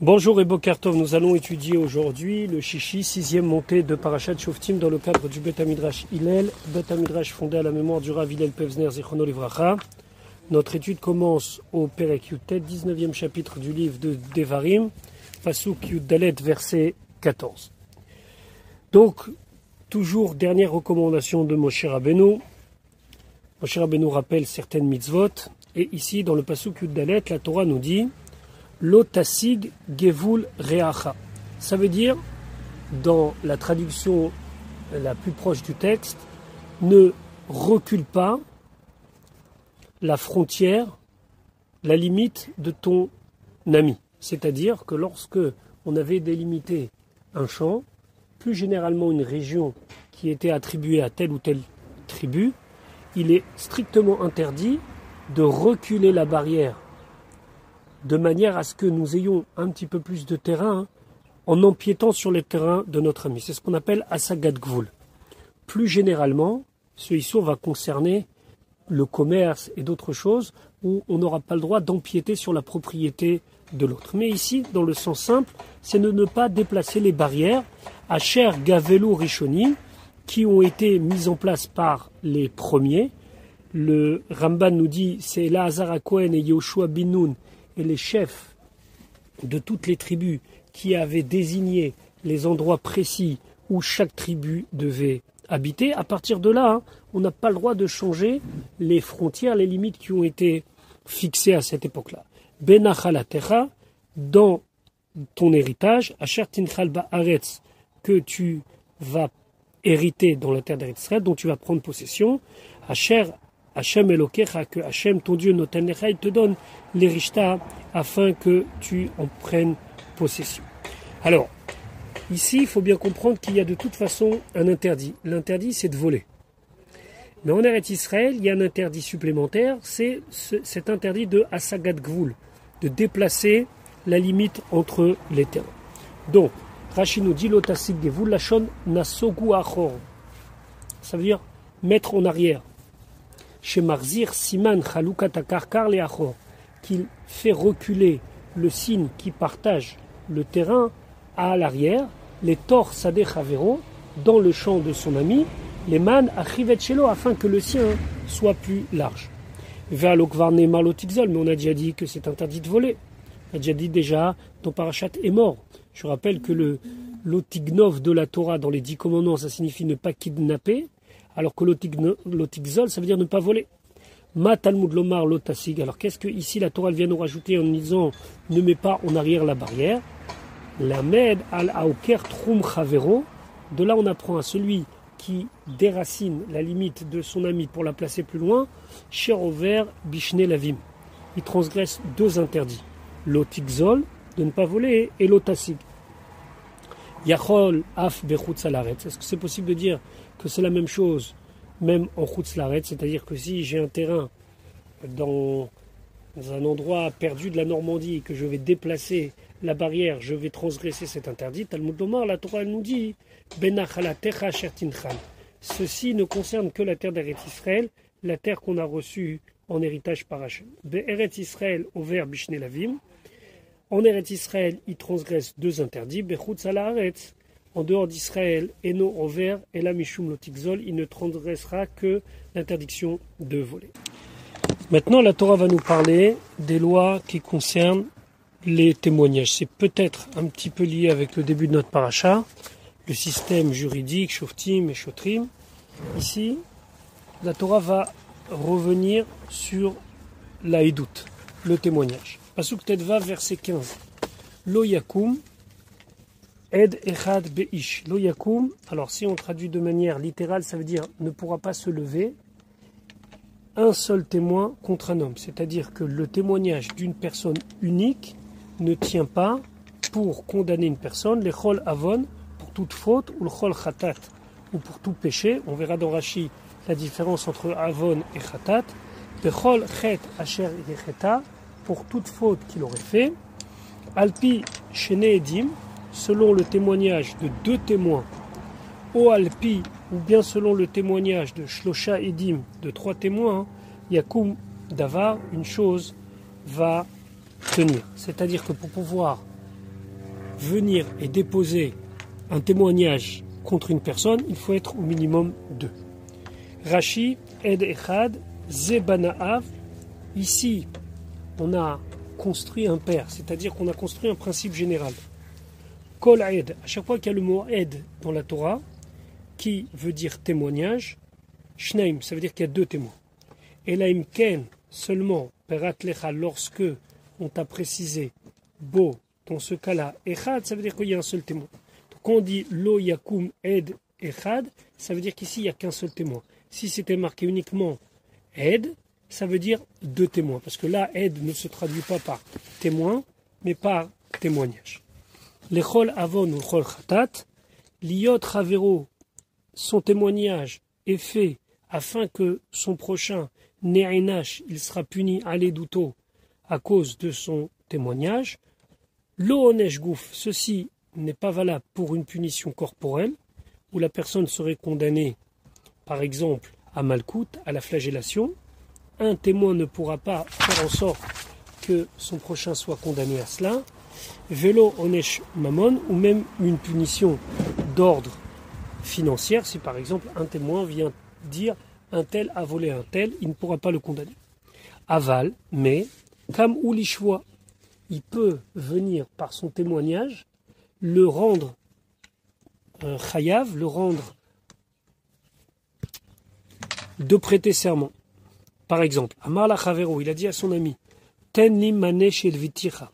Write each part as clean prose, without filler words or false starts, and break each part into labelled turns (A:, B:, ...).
A: Bonjour et Boker Tov, nous allons étudier aujourd'hui le Shishi, sixième montée de Parashat Shoftim dans le cadre du Bet HaMidrash Hillel, Bet HaMidrash fondé à la mémoire du Rav Hillel Pevzner Zichrono Livracha. Notre étude commence au Perek Yutet, 19e chapitre du livre de Devarim, Pasuk Yud Dalet, verset 14. Donc, toujours dernière recommandation de Moshe Rabbeinu. Moshe Rabbeinu rappelle certaines mitzvot, et ici dans le Pasuk Yud Dalet, la Torah nous dit Lo tasig gevul reacha. Ça veut dire, dans la traduction la plus proche du texte, ne recule pas la frontière, la limite de ton ami. C'est-à-dire que lorsque on avait délimité un champ, plus généralement une région qui était attribuée à telle ou telle tribu, il est strictement interdit de reculer la barrière de manière à ce que nous ayons un petit peu plus de terrain en empiétant sur les terrains de notre ami. C'est ce qu'on appelle Asagat Gvul. Plus généralement, ce issur va concerner le commerce et d'autres choses où on n'aura pas le droit d'empiéter sur la propriété de l'autre. Mais ici, dans le sens simple, c'est de ne pas déplacer les barrières Asher Gavelu Rishoni qui ont été mises en place par les premiers. Le Ramban nous dit, c'est Elazar HaKohen et Yoshua bin Nun et les chefs de toutes les tribus qui avaient désigné les endroits précis où chaque tribu devait habiter. À partir de là, on n'a pas le droit de changer les frontières, les limites qui ont été fixées à cette époque-là. Benachalatecha, dans ton héritage, Asher Tinchal Ba'aretz, que tu vas hériter dans la terre d'Israël, dont tu vas prendre possession, Asher Hachem Elokecha, que Hachem, ton Dieu, Noten Lecha, il te donne les richtas afin que tu en prennes possession. Alors, ici, il faut bien comprendre qu'il y a de toute façon un interdit. L'interdit, c'est de voler. Mais en Eretz Israël, il y a un interdit supplémentaire, c'est cet interdit de Asagat Gvul, de déplacer la limite entre les terrains. Donc, Rashi nous dit Lotasig Gevul Lachon Nasogu Achor. Ça veut dire mettre en arrière. Chez Marzir Siman Chalukat Akarkar le Achor, qu'il fait reculer le signe qui partage le terrain à l'arrière, les Tor Sadeh Chavero, dans le champ de son ami, les Man Achivet Shelo, afin que le sien soit plus large. Ve'alokvarne Marlotikzol, mais on a déjà dit que c'est interdit de voler. On a déjà dit déjà, ton parachat est mort. Je rappelle que le Lotignov de la Torah dans les 10 commandements, ça signifie ne pas kidnapper, alors que l'otigzol, ça veut dire ne pas voler. Ma Talmud Lomar lotasig. Alors qu'est-ce que ici la Torah vient nous rajouter en disant ne mets pas en arrière la barrière. La med al aoker trum chavero. De là on apprend à celui qui déracine la limite de son ami pour la placer plus loin. Sherover bishne lavim. Il transgresse deux interdits. L'otigzol, de ne pas voler, et l'otasig. Yachol af bechutz alaretz. Est-ce que c'est possible de dire que c'est la même chose, même en chutz laretz, c'est-à-dire que si j'ai un terrain dans un endroit perdu de la Normandie et que je vais déplacer la barrière, je vais transgresser cet interdit. Talmud Lomar, la Torah nous dit Benachalatecha shertinchal. Ceci ne concerne que la terre d'Eretz Israël, la terre qu'on a reçue en héritage par Hachem. Be'eretz Israël over bishne lavim. En Eretz Israël, il transgresse deux interdits. Bechutz alaretz. En dehors d'Israël, Eno Over et la Mishum Lotikzol, il ne transgressera que l'interdiction de voler. Maintenant, la Torah va nous parler des lois qui concernent les témoignages. C'est peut-être un petit peu lié avec le début de notre paracha, le système juridique, Shoftim et Shotrim. Ici, la Torah va revenir sur la Edout, le témoignage. Pasuk Tedva, verset 15. Lo yakum Ed Echad Beish, Lo Yakum. Alors si on traduit de manière littérale, ça veut dire ne pourra pas se lever un seul témoin contre un homme. C'est-à-dire que le témoignage d'une personne unique ne tient pas pour condamner une personne, les Chol Avon, pour toute faute, ou le Chol Khatat, ou pour tout péché. On verra dans Rashi la différence entre Avon et Khatat. Le Chol Chet Asher Yecheta, pour toute faute qu'il aurait fait. Alpi Shene Edim, selon le témoignage de deux témoins, au Alpi, ou bien selon le témoignage de Shlosha Edim, de trois témoins, Yakum Davar, une chose va tenir. C'est-à-dire que pour pouvoir venir et déposer un témoignage contre une personne, il faut être au minimum 2. Rashi, Ed Echad, Zebanaav. Ici, on a construit un pair, c'est-à-dire qu'on a construit un principe général. Kol Ed, à chaque fois qu'il y a le mot Ed dans la Torah, qui veut dire témoignage, Shneim, ça veut dire qu'il y a 2 témoins. Et la Imken, seulement, Perat Lecha, lorsque on t'a précisé, Bo, dans ce cas-là, Echad, ça veut dire qu'il y a un seul témoin. Donc quand on dit Lo Yakum Ed Echad, ça veut dire qu'ici il n'y a qu'un seul témoin. Si c'était marqué uniquement Ed, ça veut dire 2 témoins. Parce que là, Ed ne se traduit pas par témoin, mais par témoignage. L'Echol Avon ou L'Echol Khatat, Liot Ravero, son témoignage est fait afin que son prochain Ne'enash, il sera puni à l'Edouto à cause de son témoignage. Lo Onesh Gouf, ceci n'est pas valable pour une punition corporelle, où la personne serait condamnée, par exemple, à Malkout, à la flagellation. Un témoin ne pourra pas faire en sorte que son prochain soit condamné à cela. Vélo Onesh Mamon, ou même une punition d'ordre financière, si par exemple un témoin vient dire un tel a volé un tel, il ne pourra pas le condamner. Aval, mais, Kam ou l'Ishwa, il peut venir par son témoignage le rendre chayav, le rendre de prêter serment. Par exemple, Amar la Chavero, il a dit à son ami, Ten li manesh elviticha.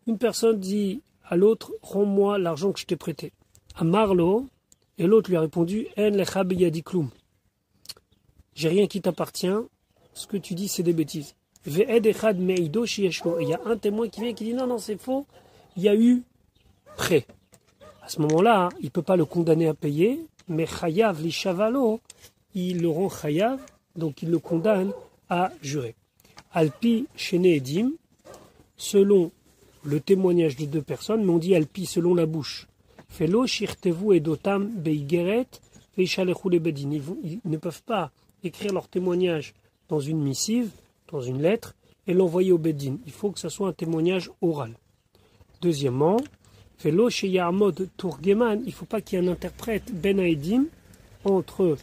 A: Une personne dit à l'autre, rends-moi l'argent que je t'ai prêté. Amarlo, et l'autre lui a répondu, En lecha biyadi-kloum. J'ai rien qui t'appartient, ce que tu dis c'est des bêtises. Ve'ed echad meido sheyeshlo. Il y a un témoin qui vient qui dit non, c'est faux, il y a eu prêt. À ce moment-là, il ne peut pas le condamner à payer, mais chayav li shavalo, il le rend chayav, donc il le condamne à jurer. Alpi shene edim, selon le témoignage de 2 personnes, mais on dit alpi selon la bouche. Felo shirtevu edotam beigeret veishalechu lebedin. Ils ne peuvent pas écrire leur témoignage dans une missive, dans une lettre, et l'envoyer au bedin. Il faut que ce soit un témoignage oral. Deuxièmement, Felo sheyarmod turgeman, il ne faut pas qu'il y ait un interprète ben haedim entre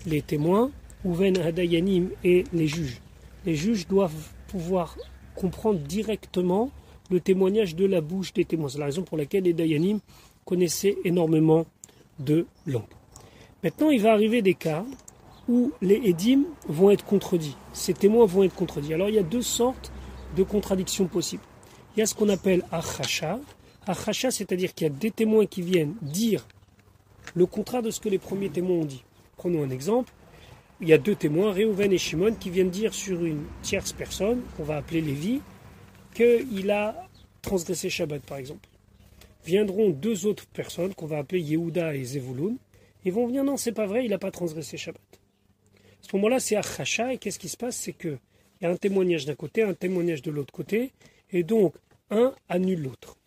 A: les témoins ou ben hadayanim et les juges. Les juges doivent pouvoir comprendre directement le témoignage de la bouche des témoins. C'est la raison pour laquelle les dayanim connaissaient énormément de langues. Maintenant, il va arriver des cas où les édim vont être contredits. Ces témoins vont être contredits. Alors, il y a 2 sortes de contradictions possibles. Il y a ce qu'on appelle achasha. Achasha, c'est-à-dire qu'il y a des témoins qui viennent dire le contraire de ce que les premiers témoins ont dit. Prenons un exemple. Il y a 2 témoins, Réhouven et Shimon, qui viennent dire sur une tierce personne, qu'on va appeler Lévi, qu'il a transgressé Shabbat, par exemple. Viendront 2 autres personnes, qu'on va appeler Yehuda et Zevulun, et vont venir, non, c'est pas vrai, il n'a pas transgressé Shabbat. À ce moment-là, c'est Achasha, et qu'est-ce qui se passe? C'est qu'il y a un témoignage d'un côté, un témoignage de l'autre côté, et donc un annule l'autre.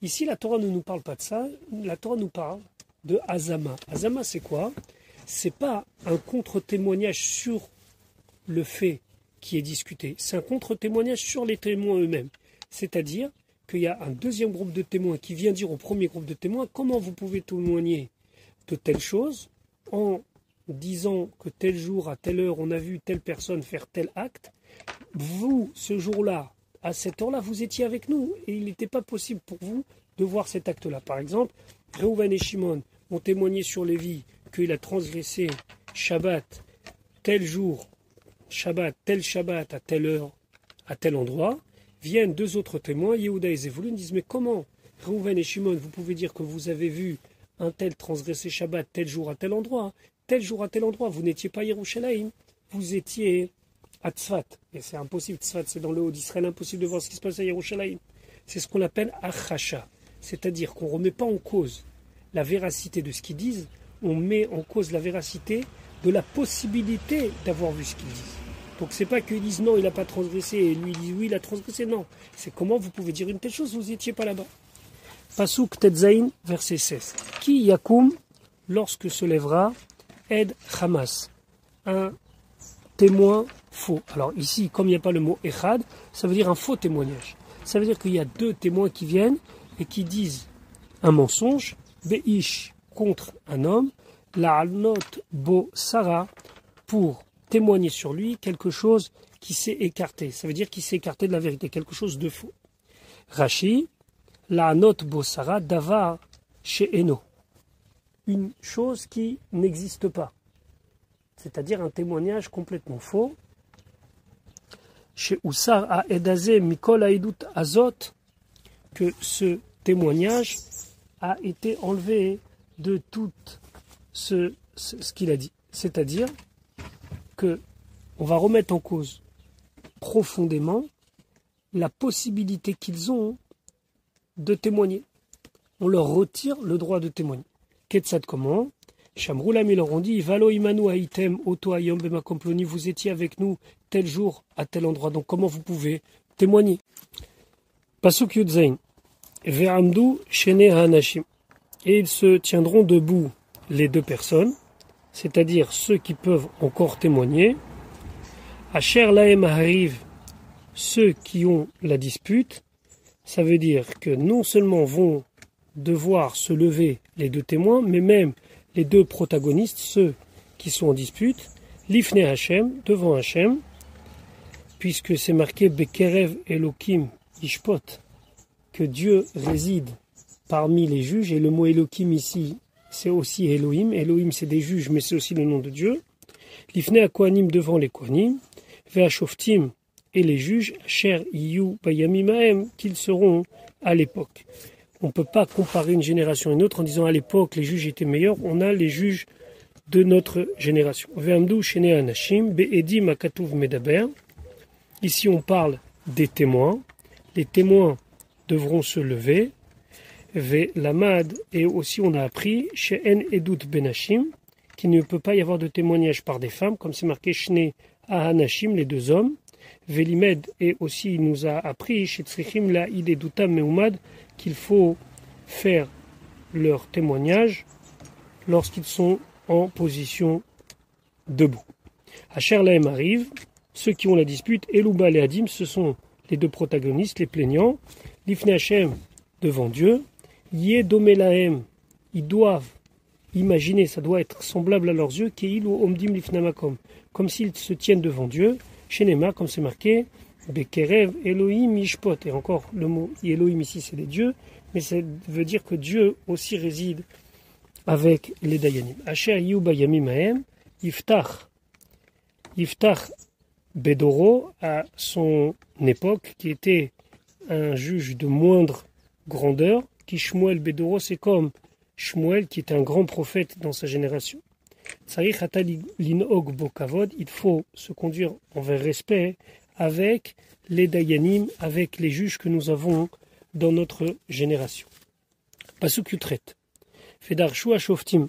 A: Ici, la Torah ne nous parle pas de ça, la Torah nous parle de Hazama. Hazama, c'est quoi? C'est pas un contre-témoignage sur le fait qui est discuté, c'est un contre-témoignage sur les témoins eux-mêmes. C'est-à-dire qu'il y a un deuxième groupe de témoins qui vient dire au premier groupe de témoins comment vous pouvez témoigner de telle chose en disant que tel jour, à telle heure, on a vu telle personne faire tel acte. Vous, ce jour-là, à cette heure-là, vous étiez avec nous et il n'était pas possible pour vous de voir cet acte-là. Par exemple, Réhouven et Shimon ont témoigné sur Lévi qu'il a transgressé Shabbat tel jour, tel Shabbat à telle heure, à tel endroit. Viennent 2 autres témoins, Yehuda et Zevulun, disent mais comment, Réhouven et Shimon, vous pouvez dire que vous avez vu un tel transgresser Shabbat tel jour à tel endroit, vous n'étiez pas à Yerushalayim, vous étiez à Tzfat. Et c'est impossible, Tzfat c'est dans le haut d'Israël, impossible de voir ce qui se passe à Yerushalayim. C'est ce qu'on appelle achasha, c'est-à-dire qu'on ne remet pas en cause la véracité de ce qu'ils disent, on met en cause la véracité de la possibilité d'avoir vu ce qu'ils disent. Donc c'est pas qu'ils disent non, il n'a pas transgressé, et lui il dit oui, il a transgressé, non. C'est comment vous pouvez dire une telle chose, vous n'étiez pas là-bas. Pasuk Tetzain, verset 16. Ki yakum, lorsque se lèvera, Ed Hamas, un témoin faux. Alors ici, comme il n'y a pas le mot Echad, ça veut dire un faux témoignage. Ça veut dire qu'il y a 2 témoins qui viennent et qui disent un mensonge, Beish contre un homme, La'alnot bo Sarah pour témoigner sur lui quelque chose qui s'est écarté. Ça veut dire qu'il s'est écarté de la vérité, quelque chose de faux. Rashi, La'alnot bo Sarah davar chez Eno. Une chose qui n'existe pas. C'est-à-dire un témoignage complètement faux. Chez Oussar a Edazé Mikol Aïdout Azot, que ce témoignage a été enlevé de tout ce qu'il a dit. C'est-à-dire que on va remettre en cause profondément la possibilité qu'ils ont de témoigner. On leur retire le droit de témoigner. Ketsad comment? Chamroulam, ils leur ont dit, Valo imanu aitem oto ayom bemakom ploni, vous étiez avec nous tel jour à tel endroit. Donc comment vous pouvez témoigner? Pasuk Yudzain, Ve'amdu shene ha'anashim. Et ils se tiendront debout, les deux personnes, c'est-à-dire ceux qui peuvent encore témoigner. Asher lahem hariv, ceux qui ont la dispute, ça veut dire que non seulement vont devoir se lever les deux témoins, mais même les deux protagonistes, ceux qui sont en dispute, l'ifne Hashem, devant Hashem, puisque c'est marqué Bekerev Elokim Ishpot, que Dieu réside parmi les juges, et le mot Elokim ici, c'est aussi Elohim. Elohim, c'est des juges, mais c'est aussi le nom de Dieu. L'ifne Akwanim devant les Kohanim, Ve'ashoftim et les juges, Cher Iyu Bayamimaem, qu'ils seront à l'époque. On ne peut pas comparer une génération à une autre en disant à l'époque les juges étaient meilleurs. On a les juges de notre génération. Ve'amdu shene anashim be'edim akatuv medaber. Ici on parle des témoins. Les témoins devront se lever. Ve'lamad, et aussi on a appris she'en edut benashim, qu'il ne peut pas y avoir de témoignage par des femmes, comme c'est marqué shne ahanashim, les deux hommes. Ve'limed, et aussi il nous a appris she'tzrichim la'id edutam meumad, qu'il faut faire leur témoignage lorsqu'ils sont en position debout. Asher Lahem arrive, ceux qui ont la dispute, Elouba et Adim, ce sont les deux protagonistes, les plaignants, Lifne Hashem, devant Dieu, Yedome Lahem, ils doivent imaginer, ça doit être semblable à leurs yeux, Keil ou Omdim Lifnamakom, comme s'ils se tiennent devant Dieu, Shenema, comme c'est marqué, Bekerev Elohim Ishpot, et encore le mot Elohim ici c'est des dieux, mais ça veut dire que Dieu aussi réside avec les Dayanim. Asher Yu Bayamim Ahem, Yiftach Bedoro, à son époque, qui était un juge de moindre grandeur, qui Shmuel Bedoro, c'est comme Shmuel qui est un grand prophète dans sa génération. Tsarich Ata Lin'og Bokavod, il faut se conduire envers respect avec les Dayanim, avec les juges que nous avons dans notre génération. Pasuk Yutret. Fedarshu Ashoftim.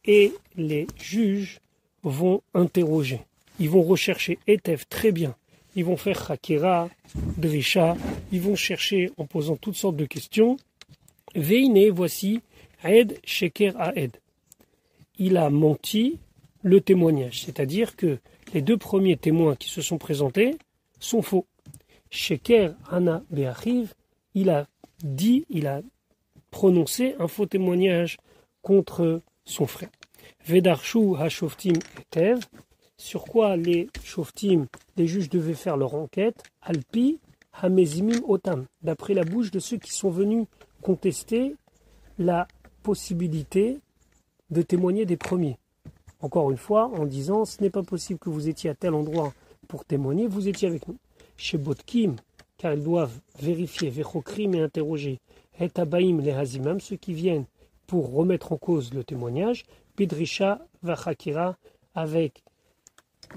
A: Et les juges vont interroger. Ils vont rechercher Etev très bien. Ils vont faire Hakira, Drisha. Ils vont chercher en posant toutes sortes de questions. Veine, voici Aed Sheker Aed. Il a menti le témoignage. C'est-à-dire que les deux premiers témoins qui se sont présentés sont faux. Sheker Ana Be'achiv, il a prononcé un faux témoignage contre son frère. Vedarshu HaShoftim Etev, sur quoi les Shoftim, les juges devaient faire leur enquête, Alpi Hamezimim Otam, d'après la bouche de ceux qui sont venus contester la possibilité de témoigner des premiers. Encore une fois, en disant, ce n'est pas possible que vous étiez à tel endroit pour témoigner, vous étiez avec nous. Chez Botkim, car ils doivent vérifier, Vechokrim et interroger, Et Abaim les Hazimam, ceux qui viennent pour remettre en cause le témoignage, Bidrisha Vachakira, avec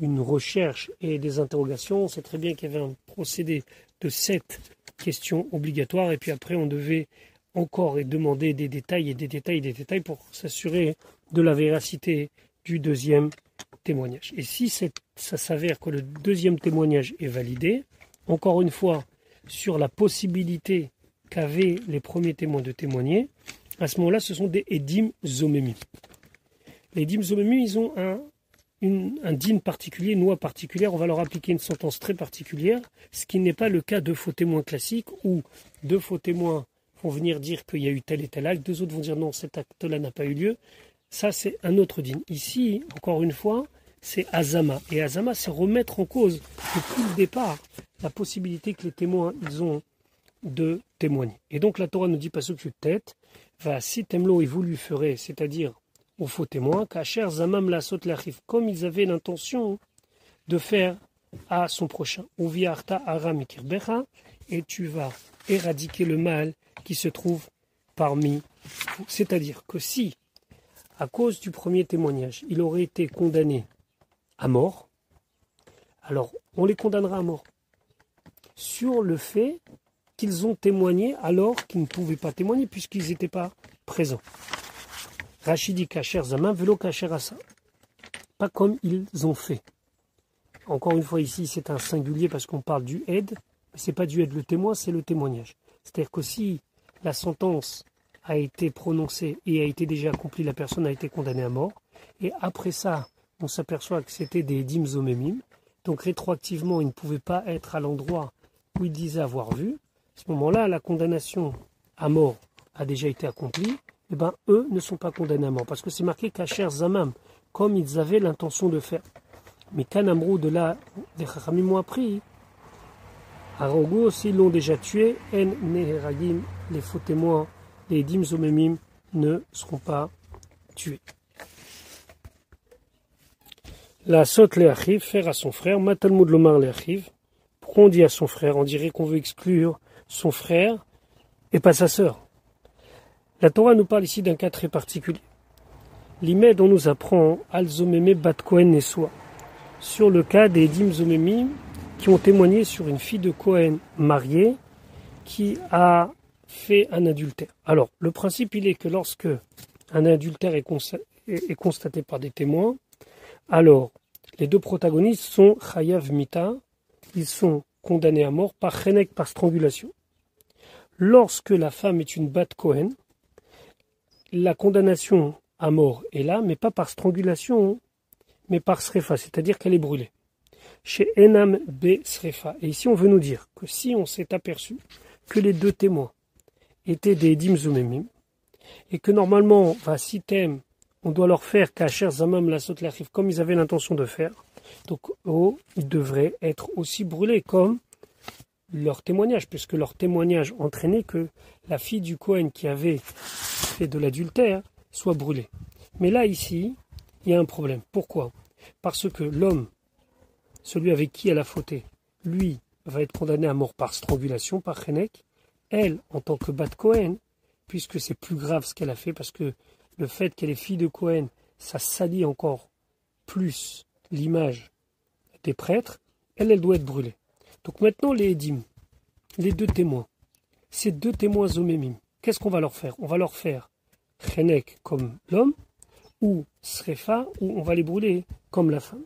A: une recherche et des interrogations. On sait très bien qu'il y avait un procédé de 7 questions obligatoires, et puis après on devait encore demander des détails et des détails pour s'assurer de la véracité du deuxième témoignage. Et si ça s'avère que le deuxième témoignage est validé, encore une fois, sur la possibilité qu'avaient les premiers témoins de témoigner, à ce moment-là, ce sont des Edim Zomemi. Les Edim Zomemi, ils ont un din particulier, une loi particulière, on va leur appliquer une sentence très particulière, ce qui n'est pas le cas de faux témoins classiques, où deux faux témoins vont venir dire qu'il y a eu tel et tel acte, deux autres vont dire non, cet acte-là n'a pas eu lieu. Ça, c'est un autre din. Ici, encore une fois, c'est Azama. Et Azama, c'est remettre en cause, depuis le départ, la possibilité que les témoins, ils ont de témoigner. Et donc, la Torah nous dit pas ce que tête, va si temlo et vous lui ferez, c'est-à-dire aux faux témoins, kacher zamam la sot l'achif, comme ils avaient l'intention de faire à son prochain. Uviarta aram ikirbecha, et tu vas éradiquer le mal qui se trouve parmi vous. C'est-à-dire que si, à cause du premier témoignage, il aurait été condamné à mort, alors on les condamnera à mort sur le fait qu'ils ont témoigné alors qu'ils ne pouvaient pas témoigner puisqu'ils n'étaient pas présents. Rachidi kacher zaman velo kacher asa. Pas comme ils ont fait. Encore une fois ici c'est un singulier parce qu'on parle du aide, mais c'est pas du aide le témoin, c'est le témoignage. C'est-à-dire que si la sentence a été prononcée et a été déjà accomplie, la personne a été condamnée à mort, et après ça on s'aperçoit que c'était des dîmes omémim, donc rétroactivement il ne pouvait pas être à l'endroit où il disait avoir vu. À ce moment-là, la condamnation à mort a déjà été accomplie, et bien eux ne sont pas condamnés à mort, parce que c'est marqué kacher zamam, comme ils avaient l'intention de faire. Mais Kanamrou de là, les Chachamim ont appris, à Rogo, s'ils l'ont déjà tué, En Neheragim, les faux témoins, les Dim Zomemim ne seront pas tués. La Sot Leachiv, faire à son frère, Matalmud Lomar Leachiv. Pourquoi on dit à son frère? On dirait qu'on veut exclure son frère et pas sa sœur. La Torah nous parle ici d'un cas très particulier. L'Imed, on nous apprend Al-Zomeme Bat Kohen Nesua, sur le cas des Dim Zomemim qui ont témoigné sur une fille de Kohen mariée qui a fait un adultère. Alors, le principe, il est que lorsque un adultère est constaté par des témoins, alors les deux protagonistes sont Chayav Mita, ils sont condamnés à mort par Chenek, par strangulation. Lorsque la femme est une Bat Kohen, la condamnation à mort est là, mais pas par strangulation, mais par Srefa, c'est-à-dire qu'elle est brûlée. Chez Enam Be Srefa. Et ici, on veut nous dire que si on s'est aperçu que les deux témoins étaient des Dim Zomemim, et que normalement, Vassitem, on doit leur faire Kacher Zamam la Sot Lachif, comme ils avaient l'intention de faire, donc ils devraient être aussi brûlés comme leur témoignage, puisque leur témoignage entraînait que la fille du Kohen qui avait fait de l'adultère soit brûlée. Mais là, ici, il y a un problème. Pourquoi? Parce que l'homme, celui avec qui elle a fauté, lui, va être condamné à mort par strangulation, par Chenek. Elle, en tant que Bat Kohen, puisque c'est plus grave ce qu'elle a fait, parce que le fait qu'elle est fille de Kohen, ça salit encore plus l'image des prêtres, elle doit être brûlée. Donc maintenant, les Edim, les deux témoins, ces deux témoins Zomemim, qu'est-ce qu'on va leur faire? On va leur faire Chenek comme l'homme, ou Srefa, ou on va les brûler comme la femme.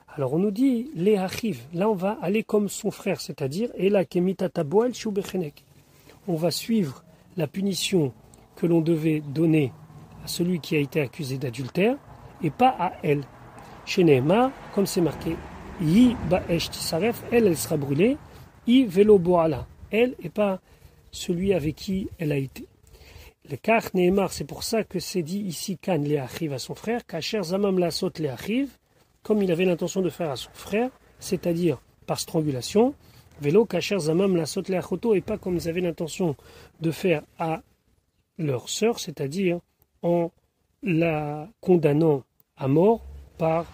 A: Alors on nous dit, les Achiv, là on va aller comme son frère, c'est-à-dire, Ela Kemitata Boel Shube Chenek. On va suivre la punition que l'on devait donner à celui qui a été accusé d'adultère, et pas à elle. Chez Nehemar, comme c'est marqué, Yi Ba'esh Tisaref, elle sera brûlée, I Velo Boala, elle, et pas celui avec qui elle a été. Le Kach Nehemar, c'est pour ça que c'est dit ici, Kan Leachiv à son frère, Kacher Zamam Lasot Leachiv, comme il avait l'intention de faire à son frère, c'est-à-dire par strangulation, Velo Kacher Zamam Lasot Leachoto, et pas comme ils avaient l'intention de faire à leur sœur, c'est-à-dire en la condamnant à mort par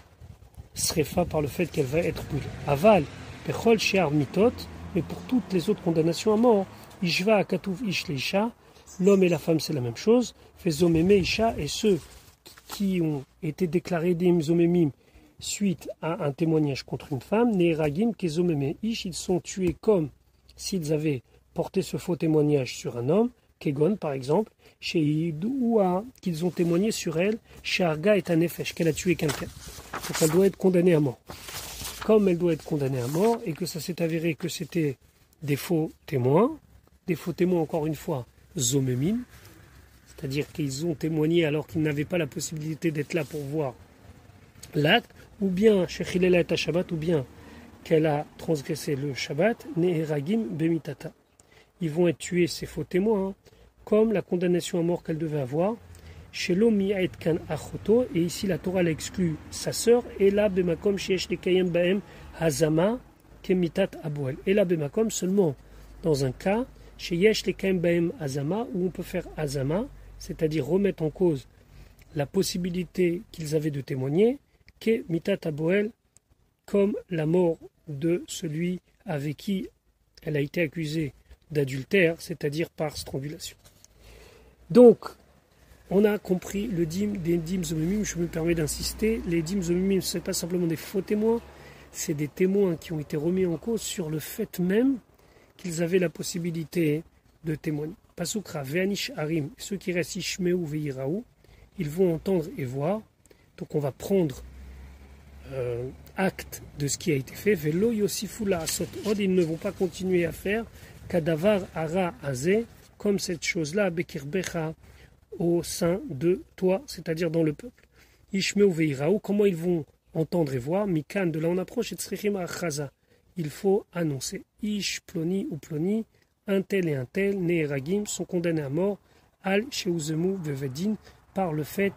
A: Srefa, par le fait qu'elle va être brûlée. Aval, Pechol Shear Mitot, mais pour toutes les autres condamnations à mort, Ishva Akatuv Ish Leisha, l'homme et la femme c'est la même chose, Fezomeme Isha, et ceux qui ont été déclarés des Zomemim suite à un témoignage contre une femme, Neheragim Kezomeme Ish, ils sont tués comme s'ils avaient porté ce faux témoignage sur un homme, Kegon par exemple, chez Idoua, qu'ils ont témoigné sur elle, chez Arga et Tanefesh, qu'elle a tué quelqu'un. Donc elle doit être condamnée à mort. Comme elle doit être condamnée à mort et que ça s'est avéré que c'était des faux témoins encore une fois, Zomemim, c'est-à-dire qu'ils ont témoigné alors qu'ils n'avaient pas la possibilité d'être là pour voir l'acte, ou bien chez Chilela et Shabbat, ou bien qu'elle a transgressé le Shabbat, Neheragim Bemitata. ils vont être tués, ces faux témoins, hein, comme la condamnation à mort qu'elle devait avoir. Chez l'Omi Aetkan Achoto, et ici la Torah l'exclut sa sœur, et là Bemakom Sheesh Lekayem Baem Hazama Kemitat Aboel. Et là Bemakom seulement dans un cas, chez Yesh Lekayem Baem Hazama, où on peut faire Hazama, c'est-à-dire remettre en cause la possibilité qu'ils avaient de témoigner, Kemitat Aboel, comme la mort de celui avec qui elle a été accusée d'adultère, c'est-à-dire par strangulation. Donc, on a compris le dîme des dîmes zomimim, je me permets d'insister, les dîmes zomimim, ce n'est pas simplement des faux témoins, c'est des témoins qui ont été remis en cause sur le fait même qu'ils avaient la possibilité de témoigner. Pasukra, Veanish Harim, ceux qui restent Ishmeu Veiraou, ils vont entendre et voir, donc on va prendre acte de ce qui a été fait, Velo Yosifula Asot Od, ils ne vont pas continuer à faire, Kadavar Ara Azé, comme cette chose-là, Bekirbecha, au sein de toi, c'est-à-dire dans le peuple. Ishmeu veiraou, comment ils vont entendre et voir, Mikan, de là on approche, et Tsrichim achaza. Il faut annoncer. Ish, ploni ou ploni, un tel et un tel, Neheragim, sont condamnés à mort, Al Sheuzemu Vevedin, par le fait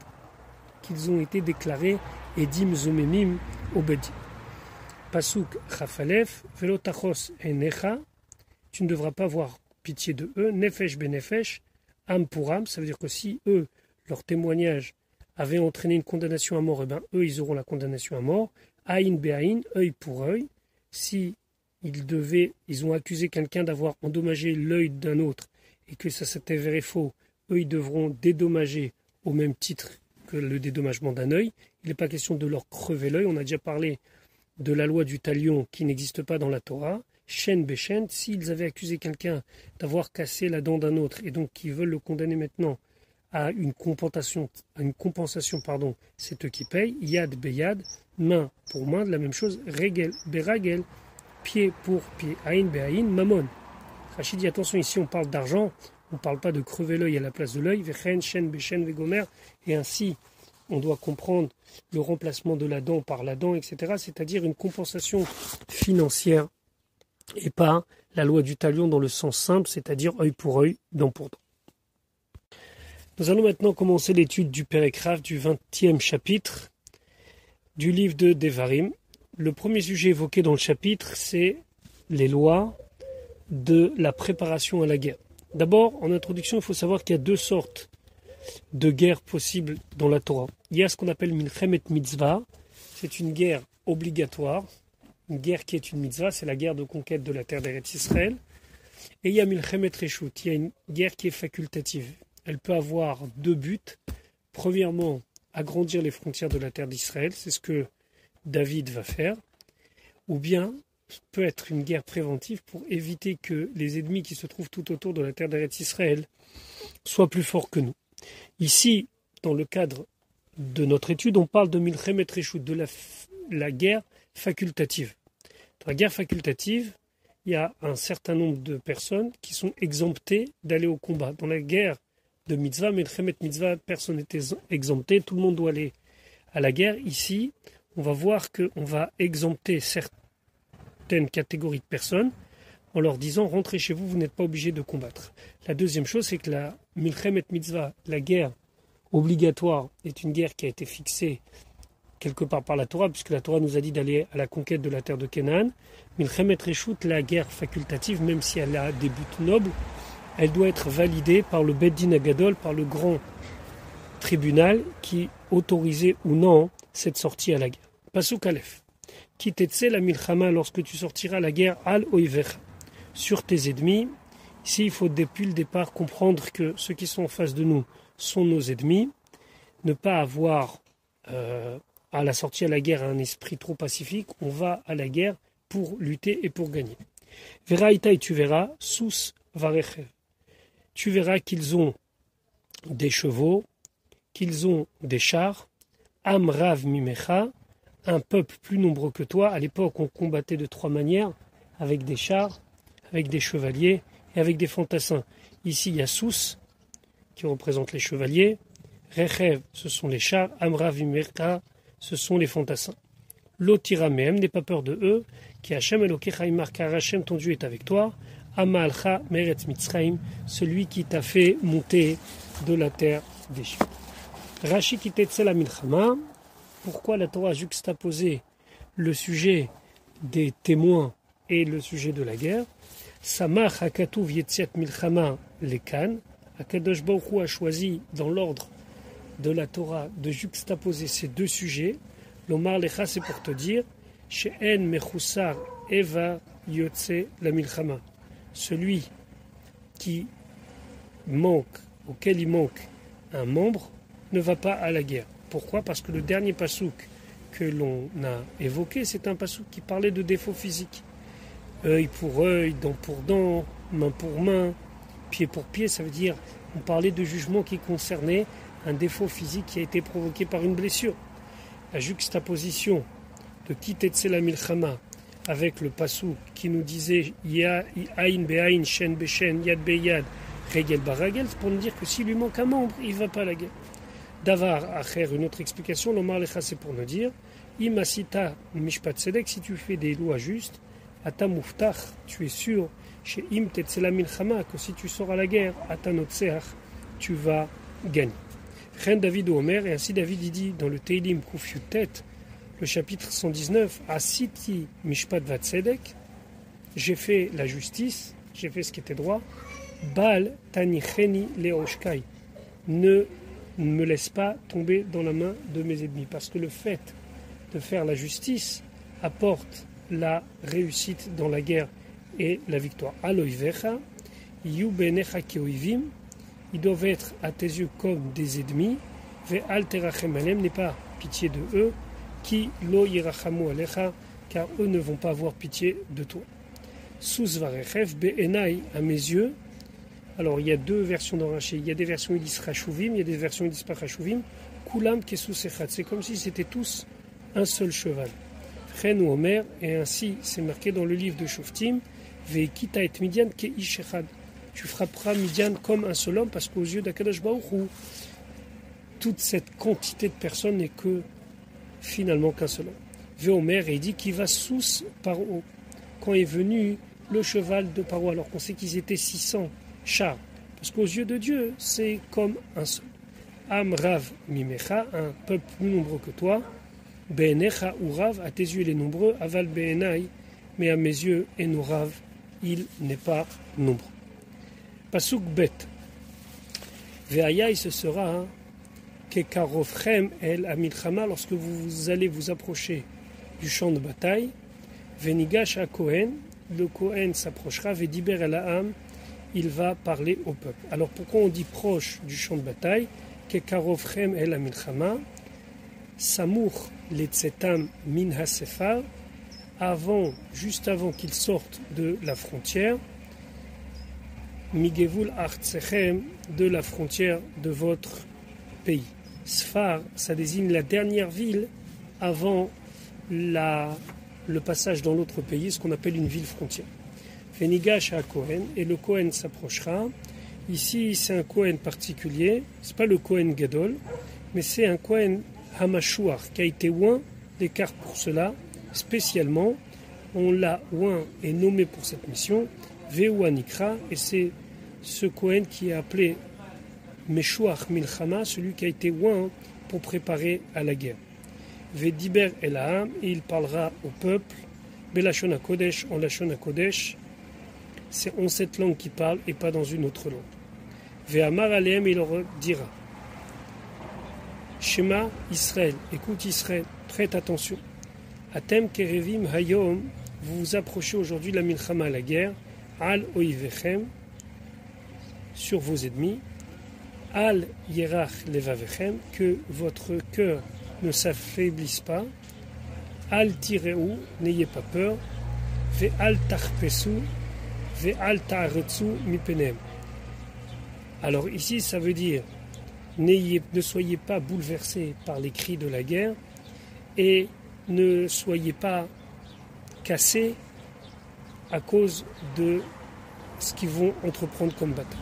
A: qu'ils ont été déclarés Edim Zomemim au Bedin. Pasuk Chafalef, Velotachos Enecha, tu ne devras pas avoir pitié de eux, Nefesh benefesh, Am pour âme, ça veut dire que si eux, leur témoignage avait entraîné une condamnation à mort, et bien eux, ils auront la condamnation à mort. Aïn be'aïn, œil pour œil. Si ils ont accusé quelqu'un d'avoir endommagé l'œil d'un autre et que ça s'est avéré faux, eux, ils devront dédommager au même titre que le dédommagement d'un œil. Il n'est pas question de leur crever l'œil. On a déjà parlé de la loi du talion qui n'existe pas dans la Torah. Shen Beshen, s'ils avaient accusé quelqu'un d'avoir cassé la dent d'un autre et donc qu'ils veulent le condamner maintenant à une compensation, c'est eux qui payent. Yad Beyad, main pour main, de la même chose. Regel Beragel, pied pour pied. Aïn Beaïn, Mamon. Rachid dit attention, ici on parle d'argent, on ne parle pas de crever l'œil à la place de l'œil. Vechen, Shen, Beshen, Vegomer. Et ainsi, on doit comprendre le remplacement de la dent par la dent, etc. C'est-à-dire une compensation financière. Et pas la loi du talion dans le sens simple, c'est-à-dire œil pour œil, dent pour dent. Nous allons maintenant commencer l'étude du Pérékraf du 20e chapitre du livre de Devarim. Le premier sujet évoqué dans le chapitre, c'est les lois de la préparation à la guerre. D'abord, en introduction, il faut savoir qu'il y a deux sortes de guerres possibles dans la Torah. Il y a ce qu'on appelle Milchemet Mitzvah, c'est une guerre obligatoire. Une guerre qui est une mitzvah, c'est la guerre de conquête de la terre d'Eretz Israël. Et il y a Milchemet Reshut, il y a une guerre qui est facultative. Elle peut avoir deux buts. Premièrement, agrandir les frontières de la terre d'Israël, c'est ce que David va faire. Ou bien, peut être une guerre préventive pour éviter que les ennemis qui se trouvent tout autour de la terre d'Eretz Israël soient plus forts que nous. Ici, dans le cadre de notre étude, on parle de Milchemet Reshut, de la guerre facultative. Dans la guerre facultative, il y a un certain nombre de personnes qui sont exemptées d'aller au combat. Dans la guerre de mitzvah, Milchemet mitzvah, personne n'est exempté, tout le monde doit aller à la guerre. Ici, on va voir qu'on va exempter certaines catégories de personnes en leur disant rentrez chez vous, vous n'êtes pas obligés de combattre. La deuxième chose, c'est que la Milchemet mitzvah, la guerre obligatoire, est une guerre qui a été fixée quelque part par la Torah, puisque la Torah nous a dit d'aller à la conquête de la terre de Canaan. Milchemet Reshut, la guerre facultative, même si elle a des buts nobles, elle doit être validée par le Bet Din Agadol, par le grand tribunal qui autorisait ou non cette sortie à la guerre. Pasuk Aleph. Kitetse la milchama, lorsque tu sortiras à la guerre, al oivecha, sur tes ennemis. Ici, il faut depuis le départ comprendre que ceux qui sont en face de nous sont nos ennemis. Ne pas avoir à la sortie à la guerre un esprit trop pacifique. On va à la guerre pour lutter et pour gagner. Veraïtaï, tu verras, sous varechev. Tu verras qu'ils ont des chevaux, qu'ils ont des chars. Amrav mimecha, un peuple plus nombreux que toi. À l'époque, on combattait de trois manières, avec des chars, avec des chevaliers et avec des fantassins. Ici, il y a Sous, qui représente les chevaliers. Rechev, ce sont les chars. Amrav mimecha, ce sont les fantassins. L'otiramehem, n'aie pas peur de eux, qui Hachem Elokecha imar, car Hachem ton Dieu est avec toi. Amalcha Meretz Mitzrayim, celui qui t'a fait monter de la terre d'Égypte. Rashi Kitetze la Milchama, pourquoi la Torah a juxtaposé le sujet des témoins et le sujet de la guerre? Samach Hakatuv Yetziat Milchama Lekan, Akadosh Baruch Hu a choisi dans l'ordre de la Torah de juxtaposer ces deux sujets. L'Omar Lecha, c'est pour te dire She'en Mechusar Eva Yotze la Milchama, celui qui manque, auquel il manque un membre, ne va pas à la guerre. Pourquoi? Parce que le dernier pasouk que l'on a évoqué, c'est un pasouk qui parlait de défauts physiques. Œil pour œil, dent pour dent, main pour main, pied pour pied, ça veut dire, on parlait de jugement qui concernait un défaut physique qui a été provoqué par une blessure. La juxtaposition de Kitetse la Milchama avec le pasouk qui nous disait Ya Aïn Be'aïn, Shen Be'Shen, Yad Be'Yad, Regel Baragel, c'est pour nous dire que s'il lui manque un membre, il ne va pas à la guerre. Davar Acher, une autre explication, l'Omar Lecha, c'est pour nous dire Imasita Mishpat Sedek, si tu fais des lois justes, Ata Muftach, tu es sûr, chez Im Tetzela Milchama, que si tu sors à la guerre, Ata Notseach, tu vas gagner. Chen David Omer, et ainsi David il dit dans le Teilim Kuf Yutet, le chapitre 119, Asiti Mishpat Vatsedek, j'ai fait la justice, j'ai fait ce qui était droit, Baal Tanicheni Leoshkai, ne me laisse pas tomber dans la main de mes ennemis, parce que le fait de faire la justice apporte la réussite dans la guerre et la victoire. Aloivecha, Yu benecha keoivim, ils doivent être à tes yeux comme des ennemis, ve alterachem alem, n'aie pas pitié de eux, qui lo yirachamu alecha, car eux ne vont pas avoir pitié de toi. Susvarechef be'enai, à mes yeux. Alors il y a deux versions dans Rashi, il y a des versions qui disent Rashuvim, il y a des versions qui disent pas Rashuvim. Kulam kesusechat, c'est comme si c'était tous un seul cheval. Chen ou Omer, et ainsi c'est marqué dans le livre de Shoftim, Ve'kita et Midian ke ish echad. Tu frapperas Midian comme un seul homme, parce qu'aux yeux d'Akadosh Baruch Hu, toute cette quantité de personnes n'est que finalement qu'un seul homme. Ve'omer, et il dit qu'il va sous Paro. Quand est venu le cheval de Paro, alors qu'on sait qu'ils étaient 600 chars, parce qu'aux yeux de Dieu, c'est comme un seul. Am Rav Mimecha, un peuple plus nombreux que toi. Be'enecha ou Rav, à tes yeux il est nombreux. Aval Be'enai, mais à mes yeux, Enu Rav, il n'est pas nombreux. Pasuk Bet. Ve'aya, ce sera Kekarofchem el Amilchama, lorsque vous allez vous approcher du champ de bataille. Venigash a Kohen, le Kohen s'approchera. Vediber el Ha'am, il va parler au peuple. Alors pourquoi on dit proche du champ de bataille? Kekarofchem el Amilchama, Samour letzetam min hasefar, juste avant qu'ils sortent de la frontière, Migevul artsechem, de la frontière de votre pays. Sfar, ça désigne la dernière ville avant le passage dans l'autre pays, ce qu'on appelle une ville frontière. Fenigash à Kohen, et le Kohen s'approchera. Ici, c'est un Kohen particulier, c'est pas le Kohen Gadol, mais c'est un Kohen Hamashuach qui a été oint d'écart pour cela, spécialement. On l'a oint et nommé pour cette mission, Veu Anikra, et c'est ce Kohen qui est appelé Meshuach Milchama, celui qui a été oint pour préparer à la guerre. Vediber El Ha'am, et il parlera au peuple, Belashon HaKodesh, en Lashon HaKodesh, c'est en cette langue qu'il parle et pas dans une autre langue. Ve'amar Aleem, il leur dira, Shema Israël, écoute Israël, prête attention. Atem Kerevim Hayom, vous vous approchez aujourd'hui de la Milchama, la guerre, Al Oivechem, sur vos ennemis, Al Yerach Levavechem, que votre cœur ne s'affaiblisse pas, Al Tireu, n'ayez pas peur, Ve Al Tarpesu, Ve Al Ta'aretsu Mipenem. Alors ici, ça veut dire ne soyez pas bouleversés par les cris de la guerre et ne soyez pas cassés à cause de ce qu'ils vont entreprendre comme bataille.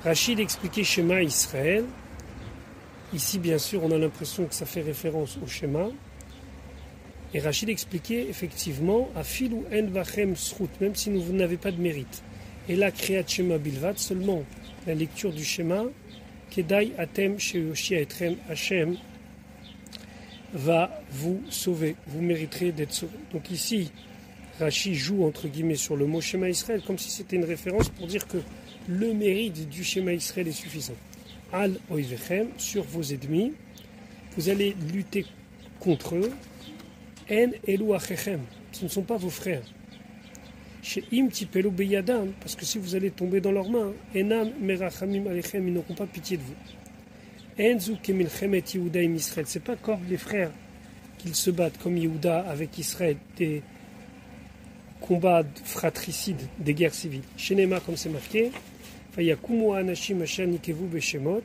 A: Rachid expliquait Shema Israël. Ici, bien sûr, on a l'impression que ça fait référence au Shema. Et Rachid expliquait effectivement à Filou En Vachem Srout, même si vous n'avez pas de mérite. Et la Kriyat Shema Bilvat, seulement la lecture du Shema, Kedai Atem Sheyoshia Etrem Hashem va vous sauver. Vous mériterez d'être sauvé. Donc ici, Rashi joue entre guillemets sur le mot Shema Israël comme si c'était une référence pour dire que le mérite du Shema Israël est suffisant. Al Oivechem, sur vos ennemis, vous allez lutter contre eux. En Elu Achechem, ce ne sont pas vos frères. Chez Im Tipelu Beyadam, parce que si vous allez tomber dans leurs mains, Enam Merachamim Alechem, ils n'auront pas pitié de vous. Enzu Kemilchemet Yehuda im Israël, c'est pas comme les frères qu'ils se battent comme Yehuda avec Israël, des combats fratricides, des guerres civiles. Chez Nema, comme c'est marqué, Vayakumu Anashim Asher Nikevu Beshemot,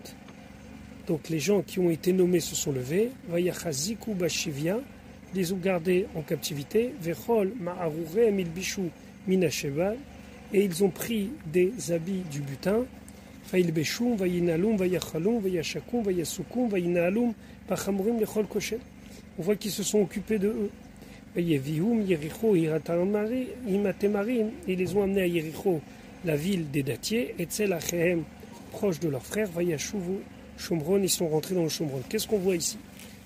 A: donc les gens qui ont été nommés se sont levés, Vayachaziku Bashivia, les ont gardés en captivité, Vechol Ma'arurem Ilbishu Minasheval, et ils ont pris des habits du butin, Vailbeshum, Vayinalum, Vayachalum, Vayashakum, Vayasukum, Vayinalum, Pachamurim Lechol Kosher. On voit qu'ils se sont occupés de eux. Vayevihum, Yericho, Imatemarim, ils les ont amenés à Yericho, la ville des dattiers, Etzel Achehem, proche de leurs frères, Vayashuvu, Shomron, ils sont rentrés dans le Shomron. Qu'est-ce qu'on voit ici?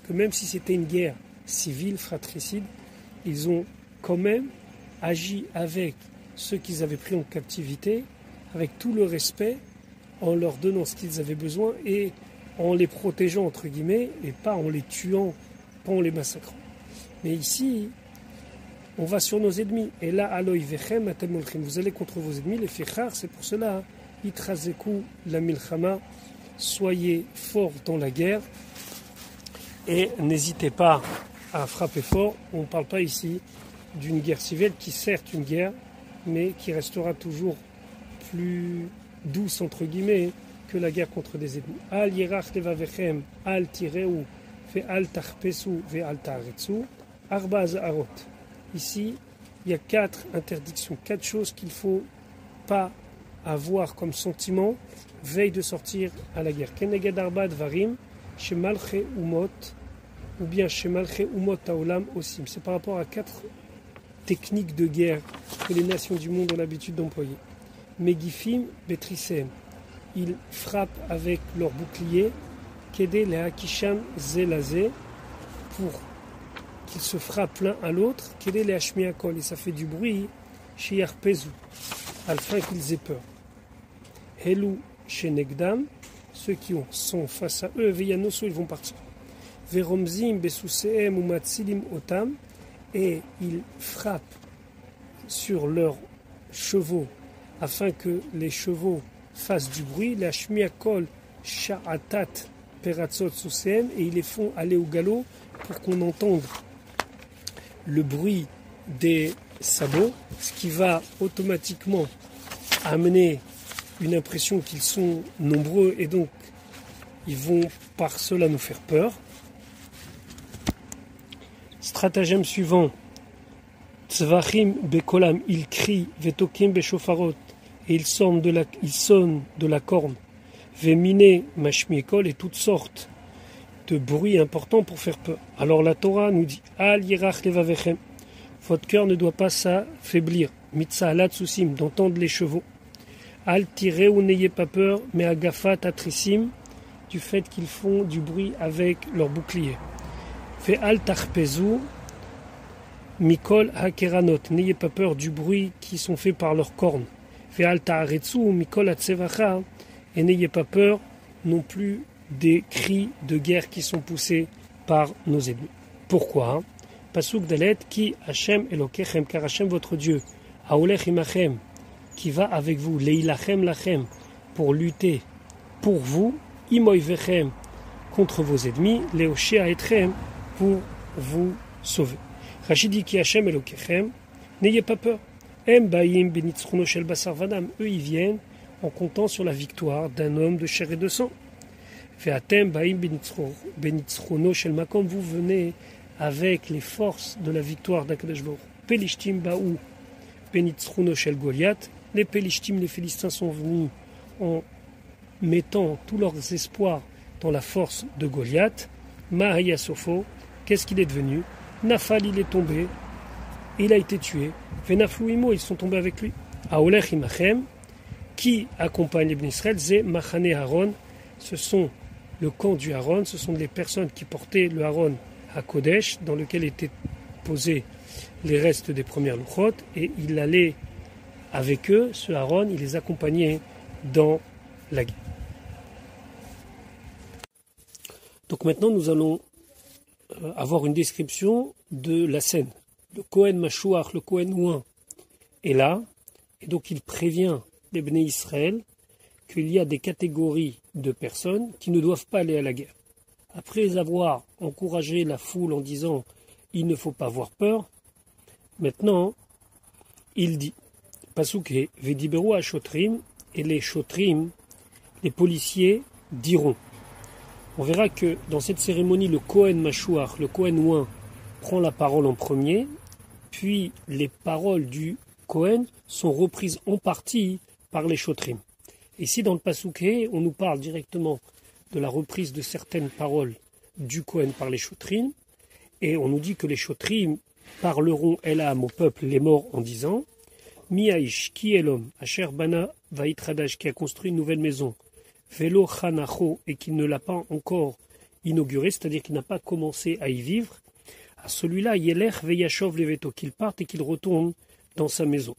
A: Que même si c'était une guerre civile, fratricide, ils ont quand même agi avec ceux qu'ils avaient pris en captivité, avec tout le respect, en leur donnant ce qu'ils avaient besoin et en les protégeant, entre guillemets, et pas en les tuant, pas en les massacrant. Mais ici, on va sur nos ennemis. Et là, Aloy Vechem, Atemolchim, vous allez contre vos ennemis, les Fechar, c'est pour cela, Itrazeku, la Milchama, soyez forts dans la guerre et n'hésitez pas à frapper fort. On ne parle pas ici d'une guerre civile qui certes une guerre, mais qui restera toujours plus douce entre guillemets que la guerre contre des ennemis. Al yirach levavechem, al tireu, ve al tarpesu, ve al ta'aretsu, arba za'arot. Ici, il y a 4 interdictions, 4 choses qu'il ne faut pas avoir comme sentiment veille de sortir à la guerre. Keneged arba dvarim, shemalche umot, ou bien shemalche umot taolam osim. C'est par rapport à 4 techniques de guerre que les nations du monde ont l'habitude d'employer. Megifim betrisem, ils frappent avec leur bouclier, kede le hakisham zelazé, pour qu'ils se frappent l'un à l'autre, kede le hashmiakol, et ça fait du bruit, shiar pezu, afin qu'ils aient peur. Helu shenegdam, ceux qui sont face à eux, veyanosu, ils vont partir. Veromzim besuseem ou matsilim otam, et ils frappent sur leurs chevaux afin que les chevaux fassent du bruit, la shmiakol sha'atat peratzot susem, et ils les font aller au galop pour qu'on entende le bruit des sabots, ce qui va automatiquement amener une impression qu'ils sont nombreux et donc ils vont par cela nous faire peur. Stratagème suivant, Tzvachim bekolam, ils crient, vetokim beshofarot, et ils sonnent de la corne, vemine mashmiekol, et toutes sortes de bruits importants pour faire peur. Alors la Torah nous dit, al yirach levavechem, votre cœur ne doit pas s'affaiblir, mitzah alatsusim, d'entendre les chevaux, al tiré ou n'ayez pas peur, mais agafat atrissim, du fait qu'ils font du bruit avec leur bouclier. Fait al tarpezu, mikol hakeranot, n'ayez pas peur du bruit qui sont faits par leurs cornes. Fait al ta'aretsu, mikol hatsevacha, et n'ayez pas peur non plus des cris de guerre qui sont poussés par nos ennemis. Pourquoi? Pasuk dalet, ki Hashem elokechem, car Hashem votre Dieu, haolech imachem, qui va avec vous, leilachem lachem, pour lutter pour vous, imoyvechem, contre vos ennemis, leoshea etrem, pour vous sauver. Rachid dit ki Hashem elokechem, n'ayez pas peur. Em baim benitzchuno shel basar vadam, eux ils viennent en comptant sur la victoire d'un homme de chair et de sang. Ve'atem baim benitzchuno shel makom, vous venez avec les forces de la victoire d'Akadosh Baruch Hu. Pelishtim baou benitzchuno shel Goliath, les Pelishtim, les Philistins sont venus en mettant tous leurs espoirs dans la force de Goliath. Mahaya Sopho, qu'est-ce qu'il est devenu? Nafal, il est tombé, il a été tué. Venaflouimo, ils sont tombés avec lui. Aolech imachem, qui accompagne les Bnei Israël, c'est Machane Aaron, ce sont le camp du Aaron, ce sont les personnes qui portaient le Aaron à Kodesh, dans lequel étaient posés les restes des premières Luchot, et il allait avec eux, ce Aaron, il les accompagnait dans la guerre. Donc maintenant nous allons avoir une description de la scène. Le Kohen Mashouach, le Kohen Ouin est là, et donc il prévient les Bnei Israël qu'il y a des catégories de personnes qui ne doivent pas aller à la guerre. Après avoir encouragé la foule en disant « il ne faut pas avoir peur », maintenant il dit « Pasouke vediberu à Shotrim » et les Shotrim, les policiers, diront. On verra que dans cette cérémonie, le Kohen Mashouach, le Kohen Ouin, prend la parole en premier, puis les paroles du Kohen sont reprises en partie par les Shotrim. Ici, dans le Pasouké, on nous parle directement de la reprise de certaines paroles du Kohen par les Shotrim, et on nous dit que les Shotrim parleront Elam au peuple, les morts, en disant Miaïch, qui est l'homme, Asher Bana Vaïtradash, qui a construit une nouvelle maison, Velo Chanacho, et qui ne l'a pas encore inauguré, c'est-à-dire qu'il n'a pas commencé à y vivre, à celui-là, Yelech Veyashov Leveto, qu'il parte et qu'il retourne dans sa maison.